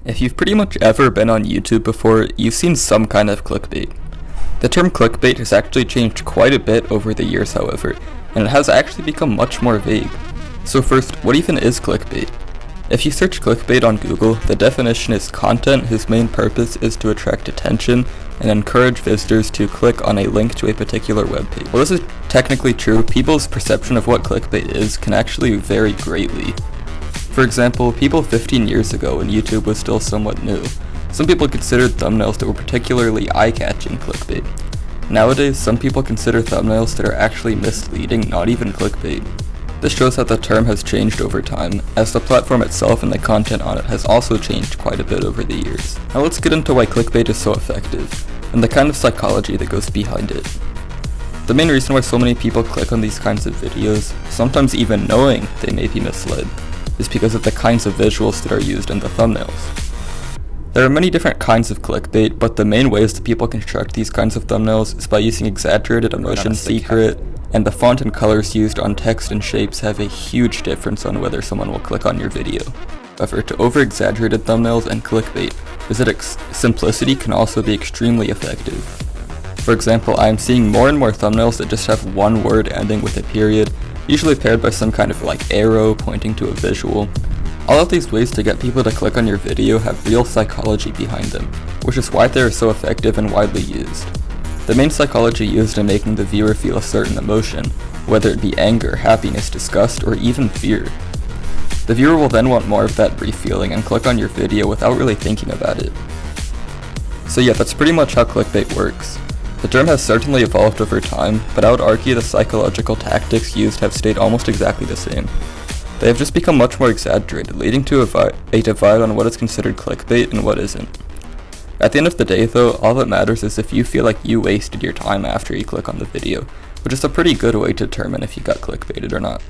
If you've pretty much ever been on YouTube before, you've seen some kind of clickbait. The term clickbait has actually changed quite a bit over the years, however, and it has actually become much more vague. So first, what even is clickbait? If you search clickbait on Google, the definition is content whose main purpose is to attract attention and encourage visitors to click on a link to a particular webpage. While this is technically true, people's perception of what clickbait is can actually vary greatly. For example, people 15 years ago when YouTube was still somewhat new, some people considered thumbnails that were particularly eye-catching clickbait. Nowadays, some people consider thumbnails that are actually misleading, not even clickbait. This shows that the term has changed over time, as the platform itself and the content on it has also changed quite a bit over the years. Now let's get into why clickbait is so effective, and the kind of psychology that goes behind it. The main reason why so many people click on these kinds of videos, sometimes even knowing they may be misled, is because of the kinds of visuals that are used in the thumbnails. There are many different kinds of clickbait, but the main ways that people construct these kinds of thumbnails is by using exaggerated emotion secret, and the font and colors used on text and shapes have a huge difference on whether someone will click on your video. However, to over-exaggerated thumbnails and clickbait is that simplicity can also be extremely effective. For example, I am seeing more and more thumbnails that just have one word ending with a period, usually paired by some kind of arrow pointing to a visual. All of these ways to get people to click on your video have real psychology behind them, which is why they are so effective and widely used. The main psychology used in making the viewer feel a certain emotion, whether it be anger, happiness, disgust, or even fear. The viewer will then want more of that brief feeling and click on your video without really thinking about it. So yeah, that's pretty much how clickbait works. The term has certainly evolved over time, but I would argue the psychological tactics used have stayed almost exactly the same. They have just become much more exaggerated, leading to a divide on what is considered clickbait and what isn't. At the end of the day though, all that matters is if you feel like you wasted your time after you click on the video, which is a pretty good way to determine if you got clickbaited or not.